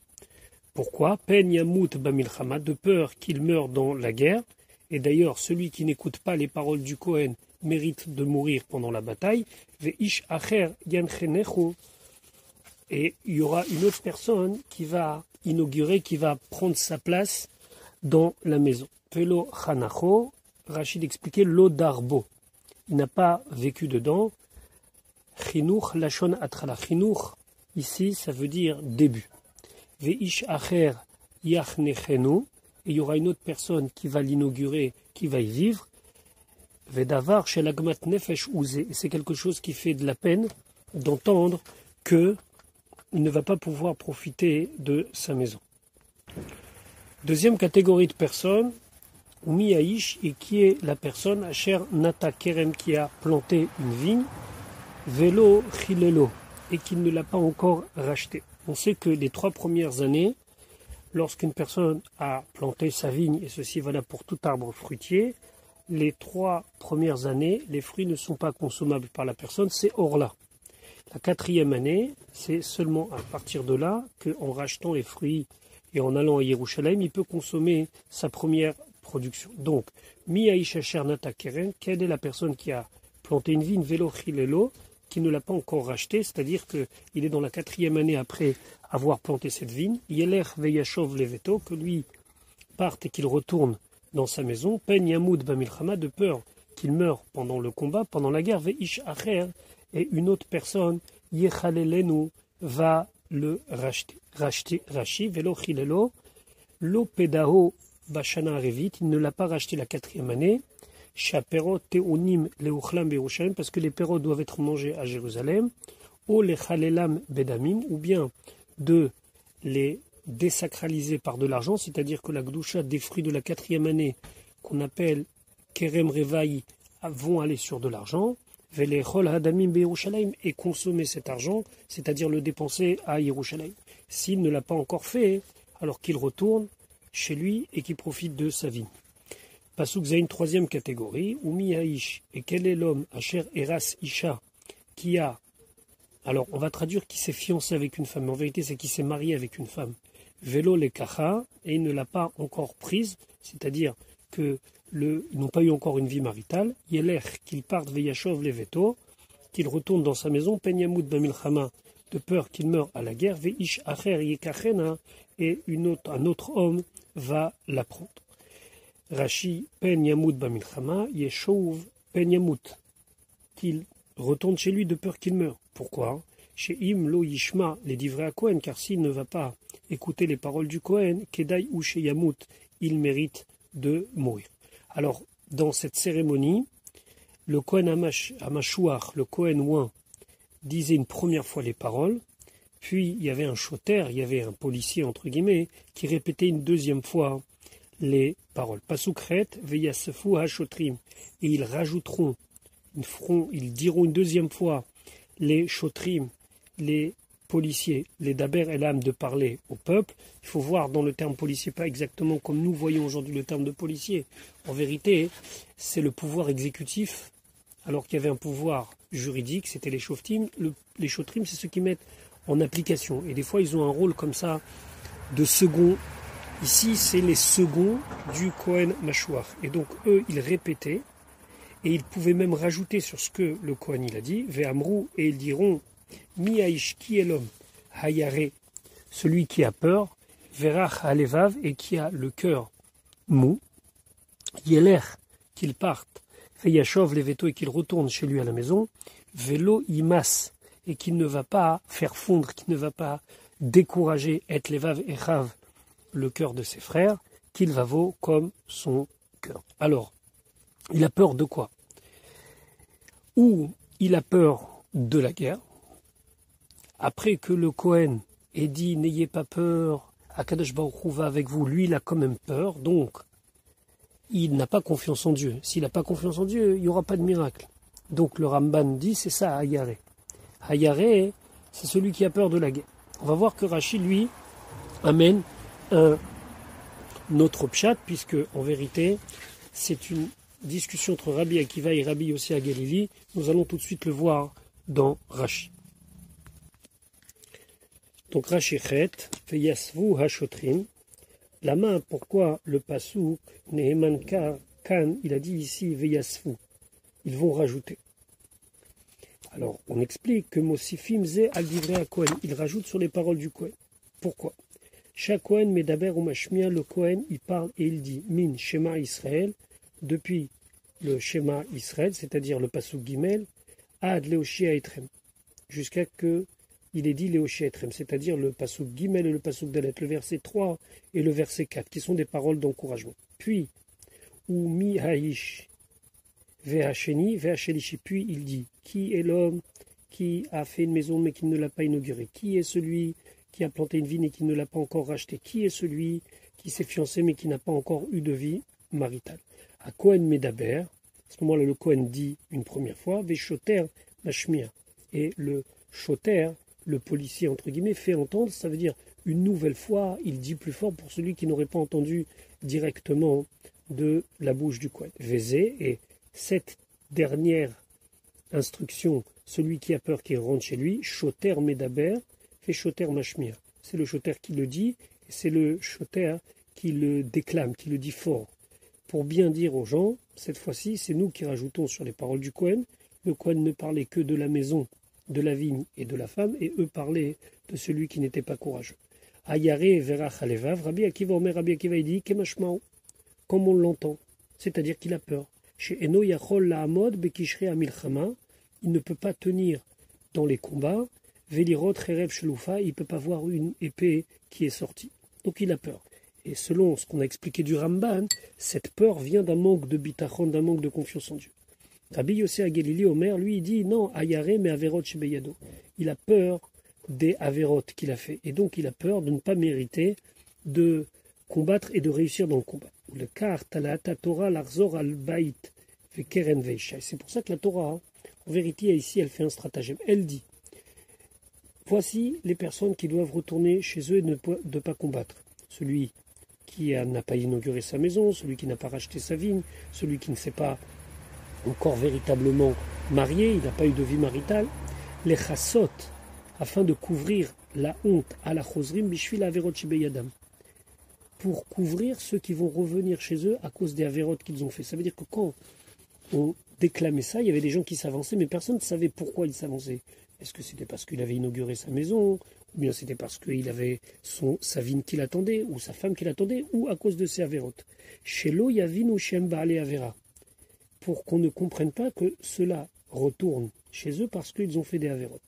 A: Pourquoi? Pen Yamut Bamilchama, de peur qu'il meure dans la guerre. Et d'ailleurs, celui qui n'écoute pas les paroles du Kohen mérite de mourir pendant la bataille. Veish Acher Yanchenechu, et il y aura une autre personne qui va inaugurer, qui va prendre sa place dans la maison. Velo Chanacho, Rachid expliquait l'Odarbo. Il n'a pas vécu dedans. Chinuch Lachon Atrala. Chinuch, ici, ça veut dire début. Veish Acher Yachnechenu, et il y aura une autre personne qui va l'inaugurer, qui va y vivre. Vedavar Shel Agmat Nefesh Uze, et c'est quelque chose qui fait de la peine d'entendre qu'il ne va pas pouvoir profiter de sa maison. Deuxième catégorie de personnes, Miaïch, et qui est la personne Asher Nata Kerem, qui a planté une vigne, Velo Chilelo, et qui ne l'a pas encore racheté. On sait que les 3 premières années, lorsqu'une personne a planté sa vigne, et ceci est valable pour tout arbre fruitier, les 3 premières années, les fruits ne sont pas consommables par la personne, c'est hors-là. La 4e année, c'est seulement à partir de là qu'en rachetant les fruits et en allant à Yerushalayim, il peut consommer sa première production. Donc, Miaïch Asher Nata Keren, quelle est la personne qui a planté une vigne, Velo Chilelo, qui ne l'a pas encore racheté, c'est-à-dire qu'il est dans la 4e année après avoir planté cette vigne, Yeler Veyashov Leveto, que lui parte et qu'il retourne dans sa maison, Pen Yamud Bamilchama, de peur qu'il meure pendant le combat, pendant la guerre, Veish Acher, et une autre personne, Yechalelenu, va le racheter. Rashi, Velo Chilelo, Lo Pedaho Bashana Revit, il ne l'a pas racheté la 4e année, Shaperot Teonim Leuchlam Berushalayim, parce que les perrots doivent être mangés à Jérusalem, ou les Chalelam Bedamim, ou bien de les désacraliser par de l'argent, c'est-à-dire que la Gdusha des fruits de la 4e année, qu'on appelle Kerem Revaï, vont aller sur de l'argent, Velechol Hadamim Berushalayim, et consommer cet argent, c'est-à-dire le dépenser à Yerushalayim. S'il ne l'a pas encore fait, alors qu'il retourne chez lui et qu'il profite de sa vie. Pasuk Zayin, 3e catégorie, Umi Haïch, et quel est l'homme, Asher Eras Isha, qui a, alors on va traduire qui s'est fiancé avec une femme, mais en vérité c'est qui s'est marié avec une femme, Velo le Kacha, et il ne l'a pas encore prise, c'est-à-dire qu'ils n'ont pas eu encore une vie maritale, Yeler, qu'il parte Veyashov Leveto, qu'il retourne dans sa maison, Penyamut Bamilchama, de peur qu'il meure à la guerre, Veish Acher Yekachena, et un autre homme va la prendre. Rashi Pen Yamut Bamilchama, Yeshouv Pen Yamut, qu'il retourne chez lui de peur qu'il meure. Pourquoi? Chez Im Lo Yishma, les divrei à Kohen, car s'il ne va pas écouter les paroles du Kohen, Kedai ou chez Yamut, il mérite de mourir. Alors, dans cette cérémonie, le Kohen Amashouach, le Kohen Ouin, disait une première fois les paroles, puis il y avait un choter, il y avait un policier entre guillemets, qui répétait une deuxième fois les paroles. Pasukret, Veyasefu Hashotrim, et ils rajouteront, ils diront une deuxième fois les Shotrim, les policier, les daber et l'âme de parler au peuple. Il faut voir dans le terme policier, pas exactement comme nous voyons aujourd'hui le terme de policier. En vérité, c'est le pouvoir exécutif, alors qu'il y avait un pouvoir juridique, c'était les shoftim. Les shotrim, c'est ceux qui mettent en application. Et des fois, ils ont un rôle comme ça de second. Ici, c'est les seconds du Kohen Mashouach. Et donc, eux, ils répétaient, et ils pouvaient même rajouter sur ce que le Kohen il a dit, Ve'amrou, et ils diront, Mi haïsh, qui est l'homme, Hayare, celui qui a peur, Verach alevav, et qui a le cœur mou, Yeler, qu'il parte, Feyashov leveto, et qu'il retourne chez lui à la maison, Velo imas, et qu'il ne va pas faire fondre, qu'il ne va pas décourager, et levav et chav, le cœur de ses frères, qu'il va vaut comme son cœur. Alors, il a peur de quoi? Ou il a peur de la guerre. Après que le Kohen ait dit « N'ayez pas peur, Akadosh Baruch Hu va avec vous », lui il a quand même peur, donc il n'a pas confiance en Dieu. S'il n'a pas confiance en Dieu, il n'y aura pas de miracle. Donc le Ramban dit, c'est ça, Hayare. Hayare, c'est celui qui a peur de la guerre. On va voir que Rachid, lui, amène un autre pshat, puisque en vérité, c'est une discussion entre Rabbi Akiva et Rabbi Yossi HaGalili. Nous allons tout de suite le voir dans Rashi. Donc Rashi chet, Veyasvu hashotrim. La main, pourquoi le pasouk, Neheman kan, il a dit ici Veyasvu. Ils vont rajouter. Alors, on explique que Mosifim ze al divrei Kohen. Il rajoute sur les paroles du Kohen. Pourquoi? Chaque Kohen medaber ou mashmia, le Kohen, il parle et il dit Min Shema Israël, depuis le Shema Israël, c'est-à-dire le pasuk Gimel, ad Leoshia Etrem, jusqu'à que il est dit Leoshia Etrem, c'est-à-dire le pasuk Gimel et le pasuk Dalet, le verset 3 et le verset 4, qui sont des paroles d'encouragement. Puis, ou mi haïsh Vehacheni, Vehachelishi, puis il dit, qui est l'homme qui a fait une maison mais qui ne l'a pas inaugurée? Qui est celui qui a planté une vigne et qui ne l'a pas encore rachetée? Qui est celui qui s'est fiancé mais qui n'a pas encore eu de vie maritale? À Kohen Medaber, à ce moment-là le Kohen dit une première fois, Veshoter Mashmir, et le Shoter, le policier entre guillemets, fait entendre, ça veut dire une nouvelle fois, il dit plus fort pour celui qui n'aurait pas entendu directement de la bouche du Kohen. Vézé, et cette dernière instruction, celui qui a peur qu'il rentre chez lui, Shoter Medaber, fait Shoter Mashmir. C'est le Shoter qui le dit, et c'est le Shoter qui le déclame, qui le dit fort. Pour bien dire aux gens, cette fois-ci, c'est nous qui rajoutons sur les paroles du Kohen. Le Kohen ne parlait que de la maison, de la vigne et de la femme, et eux parlaient de celui qui n'était pas courageux. Ayare verach alevav, Rabbi Akiva Omer, Rabbi Akiva il dit, Kemashmao, comme on l'entend, c'est-à-dire qu'il a peur. Chez Eno Yachol Lahamod Bekishre Amilchama, il ne peut pas tenir dans les combats, Velirot Cherev Sheloufa, il ne peut pas voir une épée qui est sortie. Donc il a peur. Et selon ce qu'on a expliqué du Ramban, cette peur vient d'un manque de bitachon, d'un manque de confiance en Dieu. Rabbi Yossi HaGalili Omer, lui, il dit non, Ayare mais Averot Shebeyado. Il a peur des Averot qu'il a fait. Et donc il a peur de ne pas mériter de combattre et de réussir dans le combat. Le kar talata Torah l'arzor al bait vekeren veisha. C'est pour ça que la Torah, en vérité, ici, elle fait un stratagème. Elle dit voici les personnes qui doivent retourner chez eux et ne pas combattre. Celui qui n'a pas inauguré sa maison, celui qui n'a pas racheté sa vigne, celui qui ne s'est pas encore véritablement marié, il n'a pas eu de vie maritale, les chassot, afin de couvrir la honte à la chosrim bishvil averot shebeyadam, pour couvrir ceux qui vont revenir chez eux à cause des averot qu'ils ont fait. Ça veut dire que quand on déclamait ça, il y avait des gens qui s'avançaient, mais personne ne savait pourquoi ils s'avançaient. Est-ce que c'était parce qu'il avait inauguré sa maison, ou bien c'était parce qu'il avait sa vigne qui l'attendait, ou sa femme qui l'attendait, ou à cause de ses avérotes. Shelo yavin ou shem baale avera, pour qu'on ne comprenne pas que cela retourne chez eux parce qu'ils ont fait des avérotes.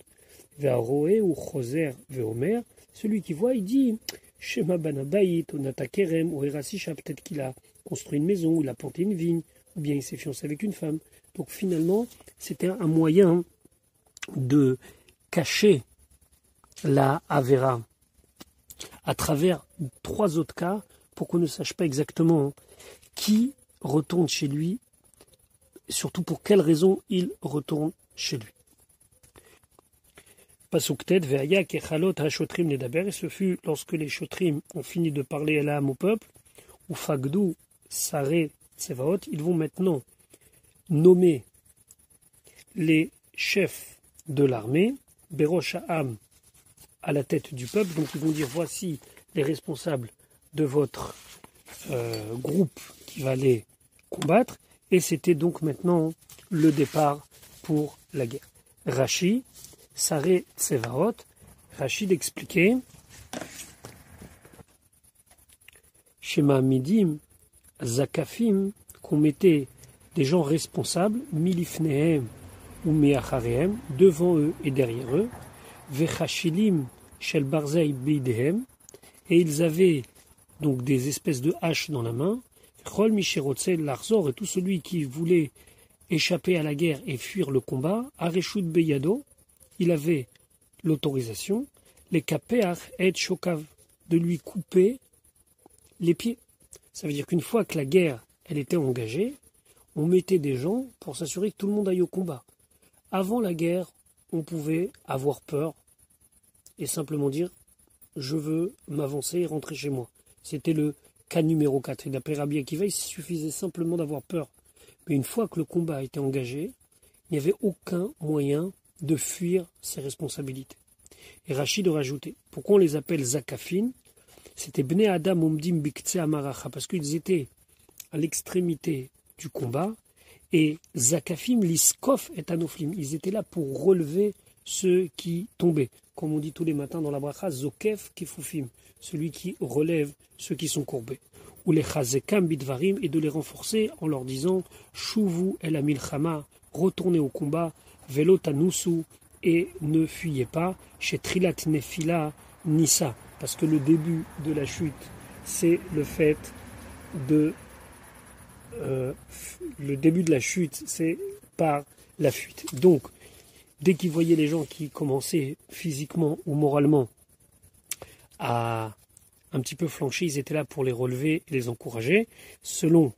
A: Ve'aroé ou choser ve'omer, celui qui voit, il dit Shema banabayit, onata kerem, ou erasisha, peut-être qu'il a construit une maison, ou il a planté une vigne, ou bien il s'est fiancé avec une femme. Donc finalement, c'était un moyen de cacher la Avera à travers 3 autres cas pour qu'on ne sache pas exactement qui retourne chez lui, surtout pour quelle raison il retourne chez lui. Pasuk Tet, Ve'aya kechalot hashotrim nedaber, et ce fut lorsque les shotrim ont fini de parler à l'âme au peuple, ou fagdu sare tsevaot, ils vont maintenant nommer les chefs de l'armée, Berosh Ha'am, à la tête du peuple, donc ils vont dire voici les responsables de votre groupe qui va les combattre, et c'était donc maintenant le départ pour la guerre. Rashi, Saré Tsevaot, Rachid expliquait Shema Midim, Zakafim, qu'on mettait des gens responsables, Milifnehem ou Meacharehem, devant eux et derrière eux, Vechashilim Shel Barzei Beidehem, et ils avaient donc des espèces de haches dans la main, Chol Misherotzel Larzor, et tout celui qui voulait échapper à la guerre et fuir le combat, Areshut Beyado, il avait l'autorisation, les Kapeach et Shokav, de lui couper les pieds. Ça veut dire qu'une fois que la guerre elle était engagée, on mettait des gens pour s'assurer que tout le monde aille au combat. Avant la guerre, on pouvait avoir peur et simplement dire « je veux m'avancer et rentrer chez moi ». C'était le cas numéro 4. Et d'après Rabbi Akiva, il suffisait simplement d'avoir peur. Mais une fois que le combat était engagé, il n'y avait aucun moyen de fuir ses responsabilités. Et Rachid rajoutait, pourquoi on les appelle Zakafin? C'était Bnei Adam Omdim Biktseh Amaracha, parce qu'ils étaient à l'extrémité du combat, et Zakafim Liskof et Anoflim, ils étaient là pour relever ceux qui tombaient. Comme on dit tous les matins dans la bracha, Zokef Kefufim, celui qui relève ceux qui sont courbés. Ou les Chazekam Bidvarim, et de les renforcer en leur disant Shuvu el Amilchama, retournez au combat, Velo Tanusu, et ne fuyez pas, chez Trilat Nefila Nissa, parce que le début de la chute, c'est le fait de. Le début de la chute, c'est par la fuite. Donc, dès qu'ils voyaient les gens qui commençaient physiquement ou moralement à un petit peu flancher, ils étaient là pour les relever et les encourager. Selon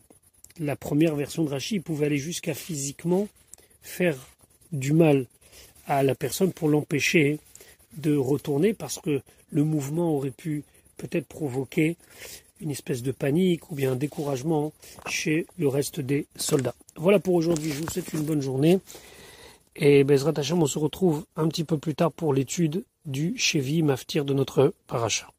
A: la première version de Rashi, ils pouvaient aller jusqu'à physiquement faire du mal à la personne pour l'empêcher de retourner, parce que le mouvement aurait pu peut-être provoquer une espèce de panique ou bien un découragement chez le reste des soldats. Voilà pour aujourd'hui, je vous souhaite une bonne journée. Et Bezrat Hashem, on se retrouve un petit peu plus tard pour l'étude du Shevi Maftir de notre paracha.